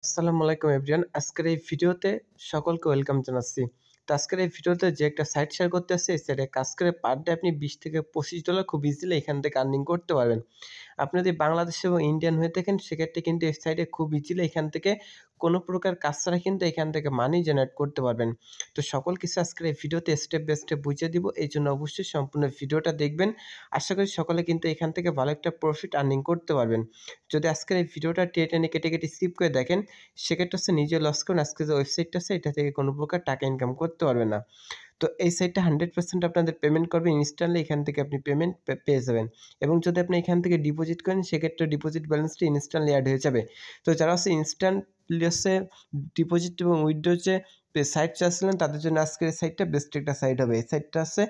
আসসালামু আলাইকুম এভরিওয়ান। আজকের এই ভিডিওতে সকলকে ওয়েলকাম জানাচ্ছি। তো আজকের এই ভিডিওতে যে একটা সাইট শেয়ার করতে আসছি, এই সাইটে কাজ করে পার ডে আপনি $20 থেকে $25 খুব ইজিলি এখান থেকে আর্নিং করতে পারবেন। আপনি যদি বাংলাদেশি এবং ইন্ডিয়ান হয়ে থাকেন সেক্ষেত্রে কিন্তু এই সাইটে খুব ইজিলি এখান থেকে কোনো প্রকার কাজ ছাড়া কিন্তু এখান থেকে মানি জেনারেট করতে পারবেন। তো সকল কিছু আজকের এই ভিডিওতে স্টেপ বাই স্টেপ বুঝিয়ে দিব। এই জন্য অবশ্যই সম্পূর্ণ ভিডিওটা দেখবেন। আশা করি সকলে কিন্তু এখান থেকে ভালো একটা প্রফিট আর্নিং করতে পারবেন। যদি আজকের এই ভিডিওটা টেনে কেটে স্কিপ করে দেখেন সেক্ষেত্রে হচ্ছে নিজে লস করুন। আজকে যে ওয়েবসাইটটা আছে এটা থেকে কোনো প্রকার টাকা ইনকাম করতে পারবেন না। তো এই সাইটটা 100% আপনাদের পেমেন্ট করবে ইনস্ট্যান্টলি, এখান থেকে আপনি পেমেন্ট পেয়ে যাবেন। এবং যদি আপনি এখান থেকে ডিপোজিট করেন সেক্ষেত্রে ডিপোজিট ব্যালেন্সটি ইনস্ট্যান্টলি অ্যাড হয়ে যাবে। তো যারা হচ্ছে ইনস্ট্যান্টলি হচ্ছে ডিপোজিট এবং উইথড্র যে সাইট চাচ্ছিলেন তাদের জন্য আজকের এই সাইটটা বেস্ট একটা সাইট হবে। এই সাইটটা হচ্ছে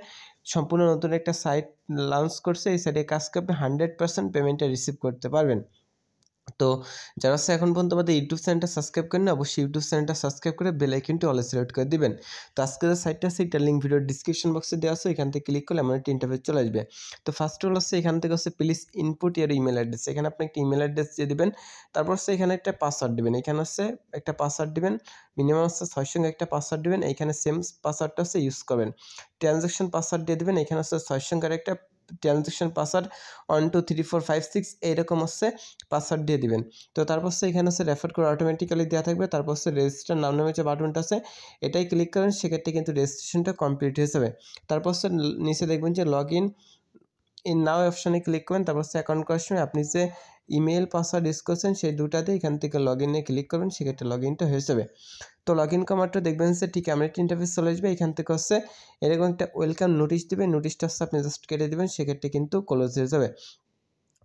সম্পূর্ণ নতুন একটা সাইট লঞ্চ করছে। এই সাইটে কাজ করবে 100% পেমেন্টটা রিসিভ করতে পারবেন। তো যারা হচ্ছে এখন পর্যন্ত আমাদের ইউটিউব চ্যানেলটা সাবস্ক্রাইব করেন না, অবশ্যই ইউটিউব চ্যানেলটা সাবস্ক্রাইব করে বেল আইকনটি অলে সিলেক্ট করে দিবেন। তো আজকে যে সাইটটা আছে এটার লিঙ্ক ভিডিওর ডিসক্রিপশন বক্সে দেওয়া আছে, এখান থেকে ক্লিক করলে আমার একটা ইন্টারফেস চলে আসবে। তো ফার্স্ট হল হচ্ছে এখান থেকে হচ্ছে please input year email address, এখানে আপনি একটা ইমেল অ্যাড্রেস দিয়ে দিবেন। তারপর হচ্ছে এখানে একটা পাসওয়ার্ড দিবেন, এখানে হচ্ছে একটা পাসওয়ার্ড দিবেন, মিনিমাম হচ্ছে 6 সঙ্গে একটা পাসওয়ার্ড দিবেন। এইখানে সেম পাসওয়ার্ডটা হচ্ছে ইউজ করবেন। ট্রানজ্যাকশন পাসওয়ার্ড দিয়ে দিবেন, এখানে হচ্ছে 6 সংখ্যার একটা ট্রানজ্যাকশন পাসওয়ার্ড 1 2 3 4 5 6 এইরকম হচ্ছে পাসওয়ার্ড দিয়ে দিবেন। তো তারপর হচ্ছে এখানে হচ্ছে রেফার করে অটোমেটিক্যালি দেওয়া থাকবে। তারপর হচ্ছে রেজিস্টার নাম নামে যে বাটনটা আছে এটাই ক্লিক করেন, সেক্ষেত্রে কিন্তু রেজিস্ট্রেশনটা কমপ্লিট হয়ে যাবে। তারপর হচ্ছে নিচে দেখবেন যে লগ ইন নাও অপশানে ক্লিক করবেন। তারপর হচ্ছে অ্যাকাউন্ট করার সময় আপনি যে ইমেল পাসওয়ার্ড ইউজ করছেন সেই দুটাতে এখান থেকে লগ ইনে ক্লিক করবেন, সেক্ষেত্রে লগ ইনটা হয়ে যাবে। তো লগ ইন করা মাত্র দেখবেন যে ঠিক এমন একটা ইন্টারফেস চলে আসবে। এখান থেকে হচ্ছে এরকম একটা ওয়েলকাম নোটিশ দেবে, নোটিশটা হচ্ছে আপনি জাস্ট কেটে দেবেন, সেক্ষেত্রে কিন্তু ক্লোজ হয়ে যাবে।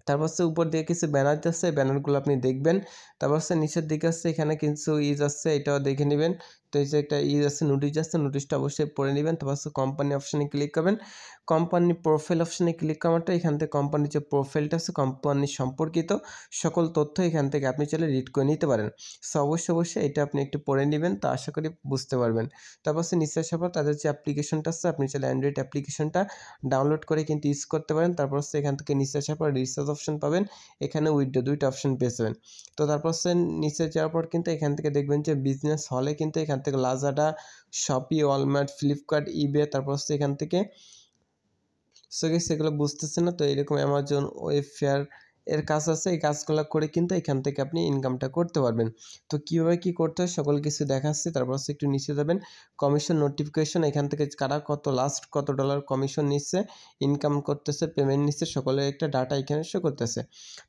তারপর হচ্ছে উপর দিকে কিছু ব্যানার যাচ্ছে, ব্যানারগুলো আপনি দেখবেন। তারপর হচ্ছে নিচের দিকে হচ্ছে এখানে কিছু যাচ্ছে, এটাও দেখে নেবেন। তো এই যে একটা যাচ্ছে, নোটিশ যাচ্ছে, নোটিশটা অবশ্যই পড়ে নেবেন। তারপর হচ্ছে কোম্পানি অপশানে ক্লিক করবেন। কোম্পানি প্রোফাইল অপশানে ক্লিক করাটা এখান থেকে কোম্পানির যে প্রোফাইলটা আছে কোম্পানি সম্পর্কিত সকল তথ্য এখান থেকে আপনি চাইলে রিড করে নিতে পারেন। সো অবশ্যই এটা আপনি একটু পড়ে নেবেন, তো আশা করি বুঝতে পারবেন। তারপর হচ্ছে নিচে আসার পর তাদের যে অ্যাপ্লিকেশনটা আছে আপনি চাইলে অ্যান্ড্রয়েড অ্যাপ্লিকেশনটা ডাউনলোড করে কিন্তু ইউজ করতে পারেন। তারপর হচ্ছে এখান থেকে নিচে আসার পর রিচার্জ অপশন পাবেন, এখানে উইথড্র দুইটা অপশন পেয়ে যাবেন। তো তারপর হচ্ছে নিচে যাওয়ার পর কিন্তু এখান থেকে দেখবেন যে বিজনেস হলে কিন্তু এখান থেকে লাজাডা, শপি, ওয়ালমার্ট, ফ্লিপকার্ট, ইবে, তারপর হচ্ছে এখান থেকে সেগুলো বুঝতেছে না, তো এরকম অ্যামাজন ওয়েবফেয়ার এর কাজ আছে, এই কাজগুলো করে কিন্তু এখান থেকে আপনি ইনকামটা করতে পারবেন। তো কীভাবে কী করতে হয় সকল কিছু দেখাচ্ছি। তারপর হচ্ছে একটু নিচে যাবেন, কমিশন নোটিফিকেশন, এখান থেকে কারা কত লাস্ট কত ডলার কমিশন নিচ্ছে, ইনকাম করতেছে, পেমেন্ট নিচ্ছে, সকলের একটা ডাটা এখানে শো করতেছে।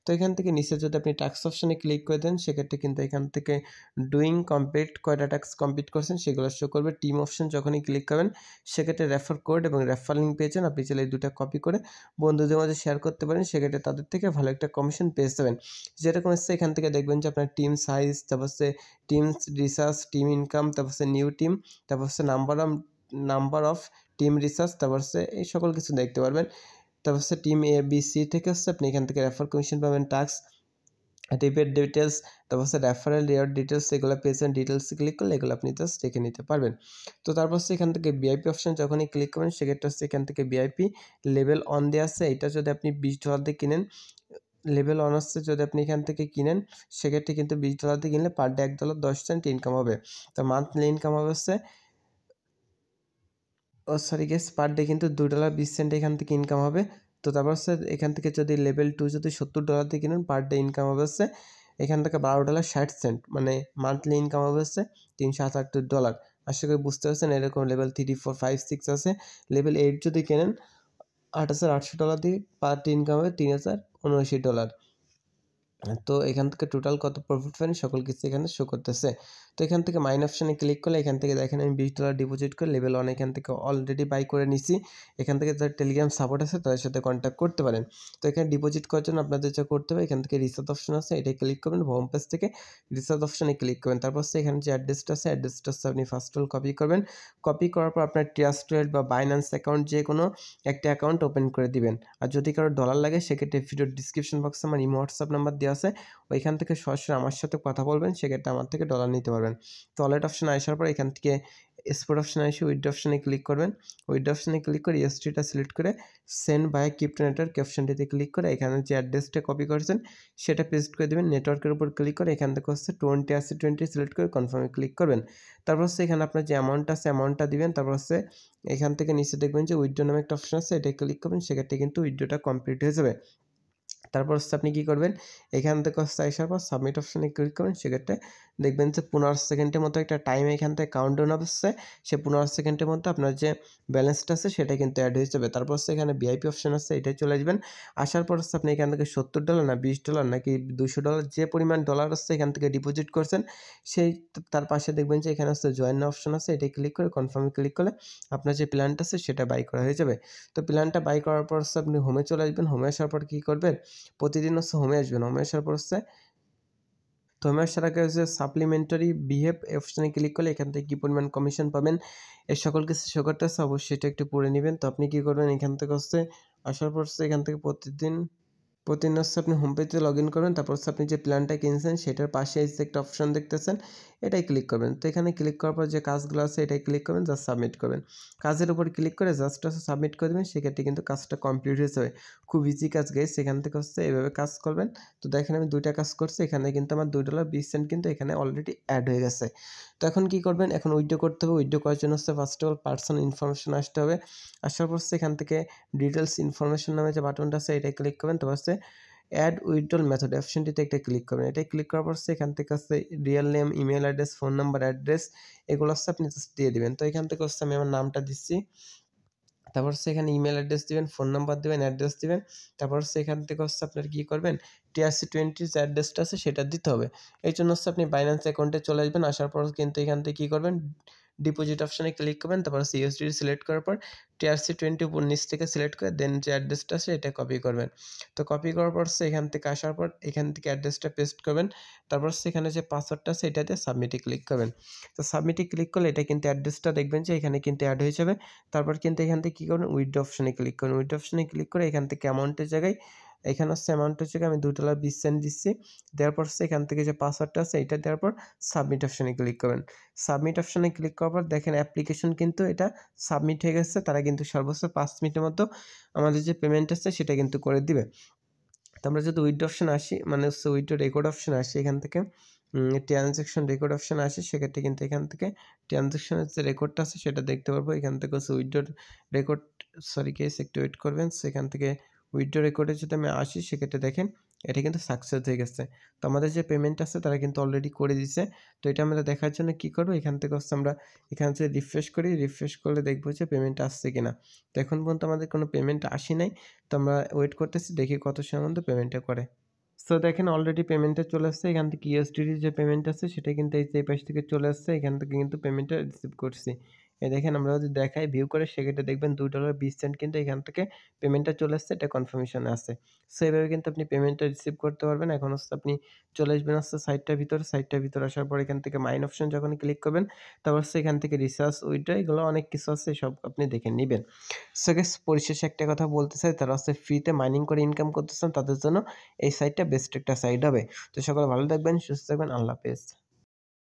তো এখান থেকে নিচে যদি আপনি ট্যাক্স অপশানে ক্লিক করে দেন সেক্ষেত্রে কিন্তু এখান থেকে ডুইং কমপ্লিট কয়টা ট্যাক্স কমপ্লিট করছেন সেগুলো শো করবে। টিম অপশন যখনই ক্লিক করবেন সেক্ষেত্রে রেফার কোড এবং রেফার লিঙ্ক পেয়েছেন, আপনি চাইলে এই দুটা কপি করে বন্ধুদের মাঝে শেয়ার করতে পারেন, সেক্ষেত্রে তাদের থেকে ভালো একটা কমিশন পেয়ে যাবেন। যেরকম হচ্ছে এখান থেকে দেখবেন যে আপনার টিম সাইজ, তারপর হচ্ছে টিম রিসার্চ, টিম ইনকাম, তারপর হচ্ছে নিউ টিম, তারপর হচ্ছে নাম্বার অফ টিম রিসার্চ, তারপর হচ্ছে এই সকল কিছু দেখতে পারবেন। তারপর হচ্ছে টিম এ বি সি থেকে হচ্ছে আপনি এখান থেকে রেফার কমিশন পাবেন, টাস্ক টিপের ডিটেলস, তারপর হচ্ছে রেফারেল রেয়ার ডিটেলস, এগুলো পেয়েছেন। ডিটেলসে ক্লিক করলে এগুলো আপনি জাস্ট দেখে নিতে পারবেন। তো তারপর হচ্ছে এখান থেকে ভিআইপি অপশন যখনই ক্লিক করবেন সেক্ষেত্রে হচ্ছে এখান থেকে ভিআইপি লেভেল অন দেওয়া আছে, এটা যদি আপনি $20 দিয়ে কিনেন, লেভেল অন হচ্ছে যদি আপনি এখান থেকে কিনেন সেক্ষেত্রে কিন্তু $20 দিয়ে কিনলে পার ডে $1.10 ইনকাম হবে। তো মান্থলি ইনকাম হবে হচ্ছে পার ডে কিন্তু $2.20 এখান থেকে ইনকাম হবে। তো তারপর হচ্ছে এখান থেকে যদি লেভেল 2 যদি $70 দিয়ে কিনেন পার ডে ইনকাম হবে হচ্ছে এখান থেকে $12.60, মানে মান্থলি ইনকাম হবে হচ্ছে $378। আশা করি বুঝতে পারছেন। এরকম লেভেল 3 4 5 6 আছে। লেভেল 8 যদি কেনেন $8,800 দিয়ে পার ডে ইনকাম হবে $3,079। তো এখান থেকে টোটাল কত প্রফিট পান সকল কিছু এখানে শো করতেছে। তো এখান থেকে মাইন অপশানে ক্লিক করলে এখান থেকে দেখেন আমি $20 ডিপোজিট করে লেভেল 1 এখান থেকে অলরেডি বাই করে নিছি। এখান থেকে যাদের টেলিগ্রাম সাপোর্ট আছে তাদের সাথে কন্ট্যাক্ট করতে পারেন। তো এখানে ডিপোজিট করার জন্য আপনাদের যা করতে হবে এখান থেকে রিচার্জ অপশন আছে, এটাই ক্লিক করবেন। হোম পেজ থেকে রিচার্জ অপশানে ক্লিক করবেন। তারপর হচ্ছে এখানে যে অ্যাড্রেসটা আছে অ্যাড্রেসটা হচ্ছে আপনি ফার্স্ট অল কপি করবেন। কপি করার পর আপনার ট্রাস্টেড বা বাইন্যান্স অ্যাকাউন্ট যে কোনো একটা অ্যাকাউন্ট ওপেন করে দিবেন। আর যদি কারো ডলার লাগে সেক্ষেত্রে ভিডিওর ডিসক্রিপশন বক্সে আমার ইমো হোয়াটসঅ্যাপ নাম্বার দেওয়া আছে, ওইখান থেকে সরাসরি আমার সাথে কথা বলবেন, সেক্ষেত্রে আমার থেকে ডলার নিতে পারবেন। তো ওয়ালেট অপশানে আসার পর এখান থেকে এক্সপোর্ট অপশানে এসে উইথড্র অপশানে ক্লিক করবেন। উইথড্র অপশানে ক্লিক করে ইউএসডিটা সিলেক্ট করে সেন্ড বাই ক্রিপ্টো নেটওয়ার্ক অপশানটিতে ক্লিক করে এখানে যে অ্যাড্রেসটা কপি করেছেন সেটা পেস্ট করে দেবেন। নেটওয়ার্কের উপর ক্লিক করে এখান থেকে হচ্ছে 208020 সিলেক্ট করে কনফার্মে ক্লিক করবেন। তারপর হচ্ছে এখানে আপনার যে অ্যামাউন্ট আছে অ্যামাউন্টটা দিবেন। তারপর হচ্ছে এখান থেকে নিচে দেখবেন যে উইথড্র নামে একটা অপশান আছে, এটাই ক্লিক করবেন, সেক্ষেত্রে কিন্তু উইথড্রটা কমপ্লিট হয়ে যাবে। তারপর হচ্ছে আপনি কী করবেন, এখান থেকে হচ্ছে আসার পর সাবমিট অপশানে ক্লিক করবেন, সেক্ষেত্রে দেখবেন যে 15 সেকেন্ডের মতো একটা টাইম এখান থেকে কাউন্টডাউন আসছে। সে 15 সেকেন্ডের মধ্যে আপনার যে ব্যালেন্সটা আছে সেটা কিন্তু অ্যাড হয়ে যাবে। তারপর হচ্ছে এখানে ভিআইপি অপশান আছে, এটাই চলে আসবেন। আসার পর হচ্ছে আপনি এখান থেকে $70 না $20 নাকি $200 যে পরিমাণ ডলার আছে এখান থেকে ডিপোজিট করছেন সেই তার পাশে দেখবেন যে এখানে হচ্ছে জয়েন অপশান আছে, এটাই ক্লিক করে কনফার্মে ক্লিক করলে আপনার যে প্ল্যানটা আছে সেটা বাই করা হয়ে যাবে। তো প্ল্যানটা বাই করার পর হচ্ছে আপনি হোমে চলে আসবেন। হোমে আসার পর কী করবেন, প্রতিদিন হচ্ছে হোমে আসবেন। হোমে আসার পর হচ্ছে তো হোমে আসার আগে হচ্ছে সাপ্লিমেন্টারি বিহেভ অপশানে ক্লিক করলে এখান থেকে কী পরিমাণ কমিশন পাবেন এর সকল কিছু শো করতেছে, অবশ্যই এটা একটু পড়ে নেবেন। তো আপনি কী করবেন, এখান থেকে হচ্ছে আসার পর হচ্ছে এখান থেকে প্রতিদিন হচ্ছে আপনি হোম পেজে লগ ইন করবেন। তারপর হচ্ছে আপনি যে প্ল্যানটা কিনছেন সেটার পাশে যে একটা অপশান দেখতেছেন এটাই ক্লিক করবেন। তো এখানে ক্লিক করার পর যে কাজগুলো আছে এটাই ক্লিক করবেন, জাস্ট সাবমিট করবেন। কাজের উপর ক্লিক করে জাস্ট সাবমিট করে দেবেন, সেক্ষেত্রে কিন্তু কাজটা কমপ্লিট হয়ে যাবে। খুব ইজি কাজ গাইস, এখান থেকে হচ্ছে এভাবে কাজ করবেন। তো দেখেন আমি 2টা কাজ করছি, এখানে কিন্তু আমার $2.20 কিন্তু এখানে অলরেডি অ্যাড হয়ে গেছে। তো এখন কী করবেন, এখন উইথড্র করতে হবে। উইথড্র করার জন্য হচ্ছে first of all personal information আসতে হবে। আসার পর হচ্ছে এখান থেকে ডিটেলস ইনফরমেশন নামে যে বাটনটা আছে এটাই ক্লিক করবেন। তারপর হচ্ছে অ্যাড উইথড্রল মেথড অপশনটিতে একটা ক্লিক করবেন। এটাই ক্লিক করার পর এখান থেকে হচ্ছে real name, email address, phone number, address এগুলো হচ্ছে আপনি জাস্ট দিয়ে দিবেন। তো এখান থেকে হচ্ছে আমি আমার নামটা দিচ্ছি। তারপর হচ্ছে এখানে ইমেল অ্যাড্রেস দিবেন, ফোন নাম্বার দিবেন, অ্যাড্রেস দিবেন। তারপর হচ্ছে এখান থেকে হচ্ছে আপনার কী করবেন, TRC20 যে অ্যাড্রেসটা আছে সেটা দিতে হবে। এই জন্য হচ্ছে আপনি বাইন্যান্স অ্যাকাউন্টে চলে আসবেন। আসার পর কিন্তু এখান থেকে কী করবেন, ডিপোজিট অপশানে ক্লিক করবেন। তারপর হচ্ছে ইউএসডিটি সিলেক্ট করার পর TRC20 উপর নিচ থেকে সিলেক্ট করে দেন যে অ্যাড্রেসটা আছে এটা কপি করবেন। তো কপি করার পর হচ্ছে এখান থেকে আসার পর এখান থেকে অ্যাড্রেসটা পেস্ট করবেন। তারপর হচ্ছে এখানে যে পাসওয়ার্ডটা আছে এটাতে সাবমিটে ক্লিক করবেন। তো সাবমিটে ক্লিক করলে এটা কিন্তু অ্যাড্রেসটা দেখবেন যে এখানে কিন্তু অ্যাড হয়ে যাবে। তারপর কিন্তু এখান থেকে কী করবেন, উইথড্র অপশানে ক্লিক করুন। উইথড্র অপশানে ক্লিক করে এখান থেকে অ্যামাউন্টের জায়গায় এখানে হচ্ছে অ্যামাউন্টের জায়গায় আমি $2.20 দিচ্ছি। দেওয়ার পর হচ্ছে এখান থেকে যে পাসওয়ার্ডটা আছে এটা দেওয়ার পর সাবমিট অপশানে ক্লিক করবেন। সাবমিট অপশানে ক্লিক করার পর দেখেন অ্যাপ্লিকেশন কিন্তু এটা সাবমিট হয়ে গেছে। তারা কিন্তু সর্বোচ্চ 5 মিনিটের মতো আমাদের যে পেমেন্ট আছে সেটা কিন্তু করে দিবে। তো আমরা যদি উইথড্র অপশানে আসি, মানে হচ্ছে উইথড্র রেকর্ড অপশানে আসি, এখান থেকে ট্রানজ্যাকশন রেকর্ড অপশানে আসি, সেক্ষেত্রে কিন্তু এখান থেকে ট্রানজ্যাকশনের যে রেকর্ডটা আছে সেটা দেখতে পারবো। এখান থেকে হচ্ছে উইথড্র রেকর্ড, সরি কেস একটু ওয়েট করবেন। সেখান থেকে উইথড্র রেকর্ডে যদি আমি আসি সেক্ষেত্রে দেখেন এটা কিন্তু সাকসেস হয়ে গেছে। তো আমাদের যে পেমেন্ট আছে তারা কিন্তু অলরেডি করে দিছে। তো এটা আমরা দেখার জন্য কী করবো, এখান থেকে হচ্ছে আমরা এখান থেকে রিফ্রেশ করি। রিফ্রেশ করলে দেখবো যে পেমেন্ট আসছে কিনা। তো এখন পর্যন্ত আমাদের কোনো পেমেন্ট আসে নাই। তো আমরা ওয়েট করতেছি, দেখি কত সময়ের মধ্যে পেমেন্টটা করে। সো দেখেন অলরেডি পেমেন্টটা চলে আসছে। এখান থেকে ইউএসডিটির যে পেমেন্ট আছে সেটা কিন্তু এই পাশ থেকে চলে আসছে। এখান থেকে কিন্তু পেমেন্টটা রিসিভ করছি। এই দেখেন আমরা যদি দেখাই ভিউ করে সেক্ষেত্রে দেখবেন $2.20 কিন্তু এখান থেকে পেমেন্টটা চলে আসছে, এটা কনফার্মেশনে আছে। সো এইভাবে কিন্তু আপনি পেমেন্টটা রিসিভ করতে পারবেন। এখন হচ্ছে আপনি চলে আসবেন হচ্ছে সাইটটার ভিতরে। সাইটটার ভিতরে আসার পর এখান থেকে মাইন অপশন যখন ক্লিক করবেন তারপর হচ্ছে এখান থেকে রিসার্চ, উইথড্র এগুলো অনেক কিছু আছে, সব আপনি দেখে নিবেন। সো গাইস পরিশেষে একটা কথা বলতে চাই, তারা হচ্ছে ফ্রিতে মাইনিং করে ইনকাম করতেছেন তাদের জন্য এই সাইটটা বেস্ট একটা সাইট হবে। তো সকলে ভালো থাকবেন, সুস্থ থাকবেন, আল্লাহ হাফেজ।